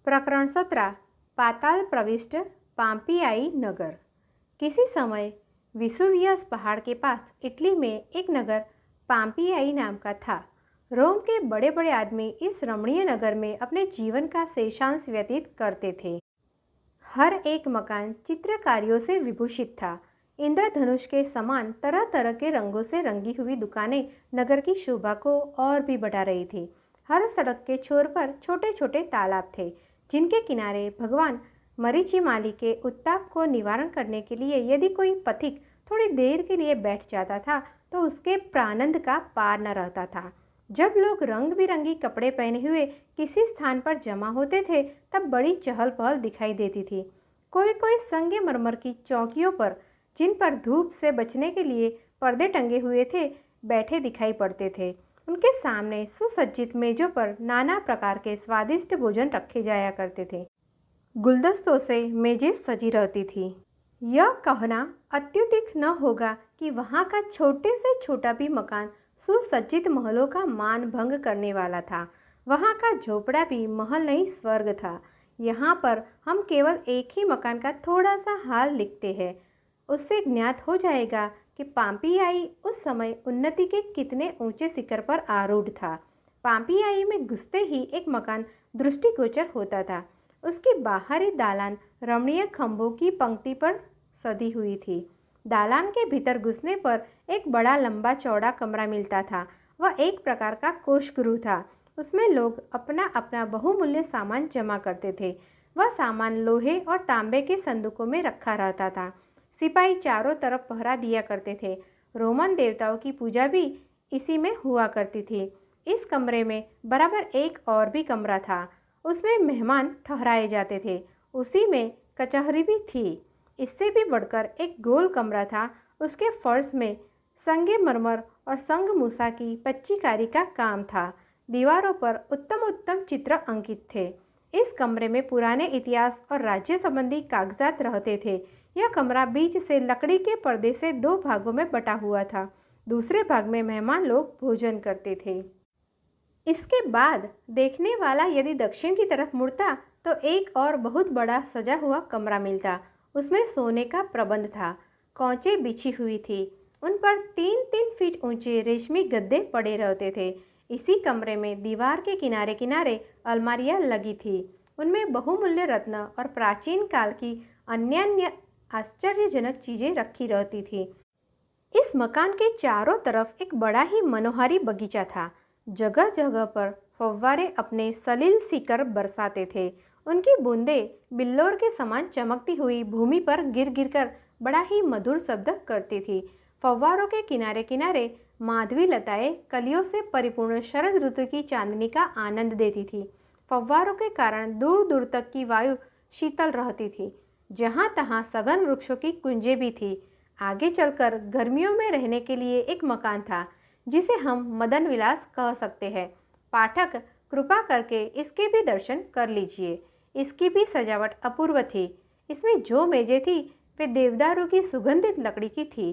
प्रकरण 17 पाताल प्रविष्ट पाम्पियाई नगर। किसी समय विसुवियस पहाड़ के पास इटली में एक नगर पाम्पियाई नाम का था। रोम के बड़े बड़े आदमी इस रमणीय नगर में अपने जीवन का शेषांश व्यतीत करते थे। हर एक मकान चित्रकारियों से विभूषित था। इंद्रधनुष के समान तरह तरह के रंगों से रंगी हुई दुकानें नगर की शोभा को और भी बढ़ा रही थी। हर सड़क के छोर पर छोटे छोटे तालाब थे, जिनके किनारे भगवान मरीचिमाली के उत्ताप को निवारण करने के लिए यदि कोई पथिक थोड़ी देर के लिए बैठ जाता था तो उसके प्राणंद का पार न रहता था। जब लोग रंग बिरंगी कपड़े पहने हुए किसी स्थान पर जमा होते थे तब बड़ी चहल पहल दिखाई देती थी। कोई कोई संगमरमर की चौकियों पर, जिन पर धूप से बचने के लिए पर्दे टंगे हुए थे, बैठे दिखाई पड़ते थे। उनके सामने सुसज्जित मेजों पर नाना प्रकार के स्वादिष्ट भोजन रखे जाया करते थे। गुलदस्तों से मेजें सजी रहती थी। यह कहना अत्युतिक न होगा कि वहाँ का छोटे से छोटा भी मकान सुसज्जित महलों का मान भंग करने वाला था। वहाँ का झोपड़ा भी महल नहीं स्वर्ग था। यहाँ पर हम केवल एक ही मकान का थोड़ा सा हाल लिखते हैं। उससे ज्ञात हो जाएगा कि पाम्पियाई उस समय उन्नति के कितने ऊंचे शिखर पर आरूढ़ था। पाम्पियाई में घुसते ही एक मकान दृष्टिगोचर होता था। उसकी बाहरी दालान रमणीय खंभों की पंक्ति पर सधी हुई थी। दालान के भीतर घुसने पर एक बड़ा लंबा चौड़ा कमरा मिलता था। वह एक प्रकार का कोषगृह था। उसमें लोग अपना अपना बहुमूल्य सामान जमा करते थे। वह सामान लोहे और तांबे के संदूकों में रखा रहता था। सिपाही चारों तरफ पहरा दिया करते थे। रोमन देवताओं की पूजा भी इसी में हुआ करती थी। इस कमरे में बराबर एक और भी कमरा था। उसमें मेहमान ठहराए जाते थे। उसी में कचहरी भी थी। इससे भी बढ़कर एक गोल कमरा था। उसके फर्श में संगमरमर और संगमूसा की पच्चीकारी का काम था। दीवारों पर उत्तम उत्तम चित्र अंकित थे। इस कमरे में पुराने इतिहास और राज्य संबंधी कागजात रहते थे। यह कमरा बीच से लकड़ी के पर्दे से दो भागों में बटा हुआ था। दूसरे भाग में मेहमान लोग भोजन करते थे। इसके बाद देखने वाला यदि दक्षिण की तरफ मुड़ता तो एक और बहुत बड़ा सजा हुआ कमरा मिलता। उसमें सोने का प्रबंध था। कौचें बिछी हुई थी। उन पर 3-3 फीट ऊंचे रेशमी गद्दे पड़े रहते थे। इसी कमरे में दीवार के किनारे किनारे अलमारियां लगी थी। उनमें बहुमूल्य रत्न और प्राचीन काल की अन्य आश्चर्यजनक चीजें रखी रहती थी। इस मकान के चारों तरफ एक बड़ा ही मनोहारी बगीचा था। जगह जगह पर फव्वारे अपने सलील सीकर बरसाते थे। उनकी बूंदें बिल्लोर के समान चमकती हुई भूमि पर गिर गिरकर बड़ा ही मधुर शब्द करती थी। फव्वारों के किनारे किनारे माधवी लताएं कलियों से परिपूर्ण शरद ऋतु की चांदनी का आनंद देती थी। फव्वारों के कारण दूर दूर तक की वायु शीतल रहती थी। जहाँ तहाँ सघन वृक्षों की कुंजें भी थी। आगे चलकर गर्मियों में रहने के लिए एक मकान था, जिसे हम मदन विलास कह सकते हैं। पाठक कृपा करके इसके भी दर्शन कर लीजिए। इसकी भी सजावट अपूर्व थी। इसमें जो मेजें थी वे देवदारू की सुगंधित लकड़ी की थी।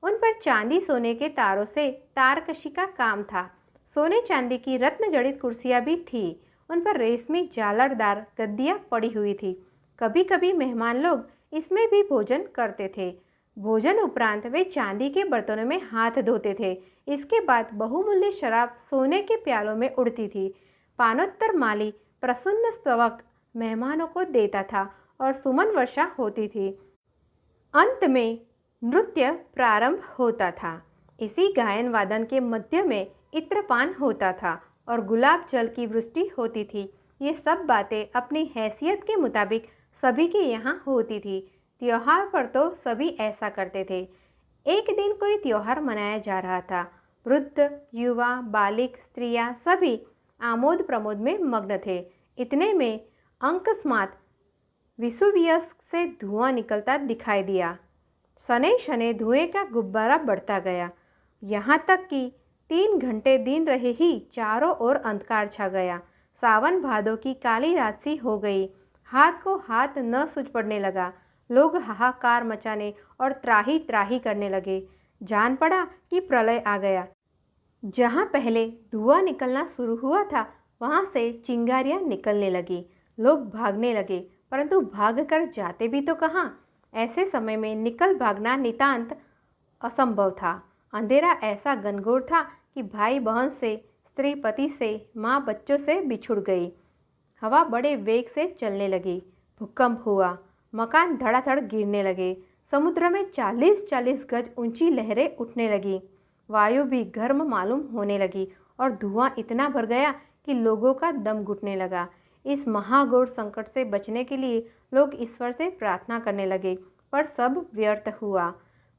उन पर चांदी सोने के तारों से तारकशी का काम था। सोने चांदी की रत्न जड़ित कुर्सियां भी थी। उन पर रेशमी झालरदार गद्दियां पड़ी हुई थी। कभी कभी मेहमान लोग इसमें भी भोजन करते थे। भोजन उपरांत वे चांदी के बर्तनों में हाथ धोते थे। इसके बाद बहुमूल्य शराब सोने के प्यालों में उड़ती थी। पानोत्तर माली प्रसन्न स्तवक मेहमानों को देता था और सुमन वर्षा होती थी। अंत में नृत्य प्रारंभ होता था। इसी गायन वादन के मध्य में इत्रपान होता था और गुलाब जल की वृष्टि होती थी। ये सब बातें अपनी हैसियत के मुताबिक सभी के यहाँ होती थी। त्योहार पर तो सभी ऐसा करते थे। एक दिन कोई त्योहार मनाया जा रहा था। वृद्ध, युवा, बालिक, स्त्रियां सभी आमोद प्रमोद में मग्न थे। इतने में अकस्मात विसुवियस से धुआं निकलता दिखाई दिया। शनै शनै धुएं का गुब्बारा बढ़ता गया, यहाँ तक कि 3 घंटे दिन रहे ही चारों ओर अंधकार छा गया। सावन भादों की काली रात सी हो गई। हाथ को हाथ न सूझ पड़ने लगा। लोग हाहाकार मचाने और त्राही त्राही करने लगे। जान पड़ा कि प्रलय आ गया। जहाँ पहले धुआं निकलना शुरू हुआ था वहाँ से चिंगारियाँ निकलने लगी। लोग भागने लगे, परंतु भागकर जाते भी तो कहाँ। ऐसे समय में निकल भागना नितांत असंभव था। अंधेरा ऐसा घनघोर था कि भाई बहन से, स्त्री पति से, माँ बच्चों से बिछुड़ गई। हवा बड़े वेग से चलने लगी। भूकंप हुआ। मकान धड़ाधड़ गिरने लगे। समुद्र में 40-40 गज ऊंची लहरें उठने लगी। वायु भी गर्म मालूम होने लगी और धुआं इतना भर गया कि लोगों का दम घुटने लगा। इस महाघोर संकट से बचने के लिए लोग ईश्वर से प्रार्थना करने लगे, पर सब व्यर्थ हुआ।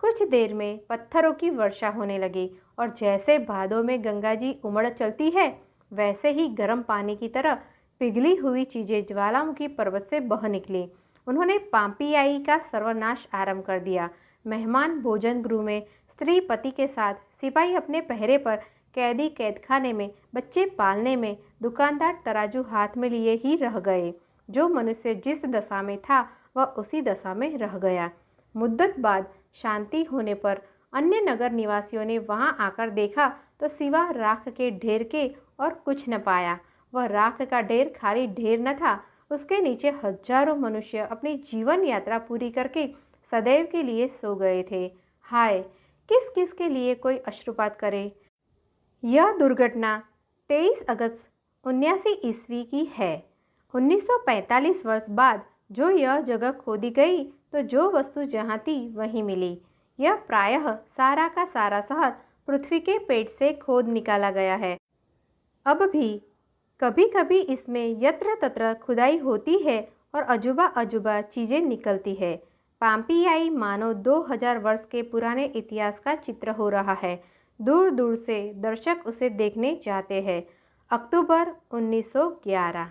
कुछ देर में पत्थरों की वर्षा होने लगी और जैसे भादों में गंगा जी उमड़ चलती है, वैसे ही गर्म पानी की तरह पिघली हुई चीजें ज्वालामुखी पर्वत से बह निकली। उन्होंने पाम्पियाई का सर्वनाश आरंभ कर दिया। मेहमान भोजन गृह में, स्त्री पति के साथ, सिपाही अपने पहरे पर, कैदी कैदखाने में, बच्चे पालने में, दुकानदार तराजू हाथ में लिए ही रह गए। जो मनुष्य जिस दशा में था वह उसी दशा में रह गया। मुद्दत बाद शांति होने पर अन्य नगर निवासियों ने वहां आकर देखा तो सिवा राख के ढेर के और कुछ न पाया। वह राख का ढेर खाली ढेर न था, उसके नीचे हजारों मनुष्य अपनी जीवन यात्रा पूरी करके सदैव के लिए सो गए थे। हाय, किस किस के लिए कोई अश्रुपात करे। यह दुर्घटना 23 अगस्त 79 ईस्वी की है। 1945 वर्ष बाद जो यह जगह खोदी गई तो जो वस्तु जहाँ थी वहीं मिली। यह प्रायः सारा का सारा शहर पृथ्वी के पेट से खोद निकाला गया है। अब भी कभी कभी इसमें यत्र तत्र खुदाई होती है और अजूबा अजूबा चीज़ें निकलती है। पाम्पियाई मानो 2000 वर्ष के पुराने इतिहास का चित्र हो रहा है। दूर दूर से दर्शक उसे देखने जाते हैं। अक्टूबर 1911।